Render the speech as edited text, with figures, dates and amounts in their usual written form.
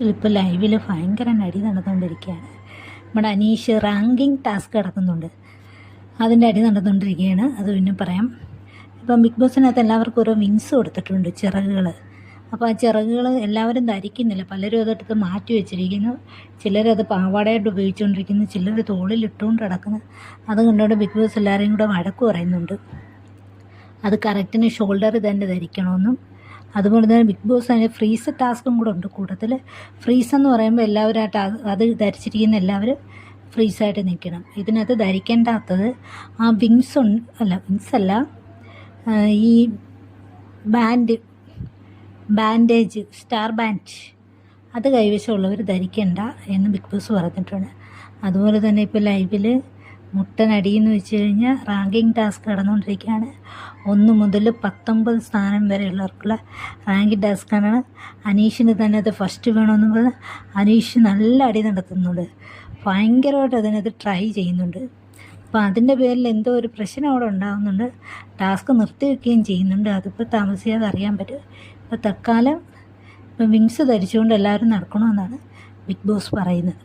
ഇപ്പോൾ ലൈവിൽ ഭയങ്കര നടി നടന്നുകൊണ്ടിരിക്കുകയാണ്. നമ്മുടെ അനീഷ് റാങ്കിങ് ടാസ്ക് കിടക്കുന്നുണ്ട്, അതിൻ്റെ അടി നടന്നുകൊണ്ടിരിക്കുകയാണ്. അത് പിന്നെ പറയാം. ഇപ്പം ബിഗ് ബോസിനകത്ത് എല്ലാവർക്കും ഓരോ വിങ്സ് കൊടുത്തിട്ടുണ്ട്, ചിറകുകൾ. അപ്പോൾ ആ ചിറകുകൾ എല്ലാവരും ധരിക്കുന്നില്ല, പലരും അതെടുത്ത് മാറ്റി വെച്ചിരിക്കുന്നു. ചിലരത് പാവാടയായിട്ട് ഉപയോഗിച്ചുകൊണ്ടിരിക്കുന്നു, ചിലർ തോളിലിട്ടുകൊണ്ട് കിടക്കുന്നു. അത് കണ്ടുകൊണ്ട് ബിഗ് ബോസ് എല്ലാവരെയും കൂടെ വഴക്ക് പറയുന്നുണ്ട്. അത് കറക്റ്റിന് ഷോൾഡറിൽ തന്നെ ധരിക്കണമെന്നും, അതുപോലെ തന്നെ ബിഗ് ബോസ് അതിന് ഫ്രീസ് ടാസ്കും കൂടെ ഉണ്ട് കൂട്ടത്തിൽ. ഫ്രീസ് എന്ന് പറയുമ്പോൾ എല്ലാവരും അത് ധരിച്ചിരിക്കുന്ന എല്ലാവരും ഫ്രീസായിട്ട് നിൽക്കണം. ഇതിനകത്ത് ധരിക്കേണ്ടാത്തത് ആ വിങ്സ് അല്ല, ഈ ബാൻഡേജ്, സ്റ്റാർ ബാൻഡ്, അത് കൈവശമുള്ളവർ ധരിക്കേണ്ട എന്ന് ബിഗ് ബോസ് പറഞ്ഞിട്ടുണ്ട്. അതുപോലെ തന്നെ ഇപ്പോൾ ലൈവിൽ മുട്ടനടിയെന്ന് വെച്ച് കഴിഞ്ഞാൽ റാങ്കിങ് ടാസ്ക് നടന്നുകൊണ്ടിരിക്കുകയാണ്. 1 മുതൽ 19 സ്ഥാനം വരെയുള്ളവർക്കുള്ള റാങ്കിങ് ടാസ്ക്കാണ്. അനീഷിന് തന്നെ അത് ഫസ്റ്റ് വേണമെന്ന് പറഞ്ഞ് അനീഷ് നല്ല അടി നടത്തുന്നുണ്ട്, ഭയങ്കരമായിട്ട് അതിനകത്ത് ട്രൈ ചെയ്യുന്നുണ്ട്. അപ്പോൾ അതിൻ്റെ പേരിൽ എന്തോ ഒരു പ്രശ്നം അവിടെ ഉണ്ടാകുന്നുണ്ട്, ടാസ്ക് നിർത്തിവെക്കുകയും ചെയ്യുന്നുണ്ട്. അതിപ്പോൾ താമസിയാതെ അറിയാൻ പറ്റും. ഇപ്പോൾ തൽക്കാലം വിങ്സ് ധരിച്ചുകൊണ്ട് എല്ലാവരും നടക്കണമെന്നാണ് ബിഗ് ബോസ് പറയുന്നത്.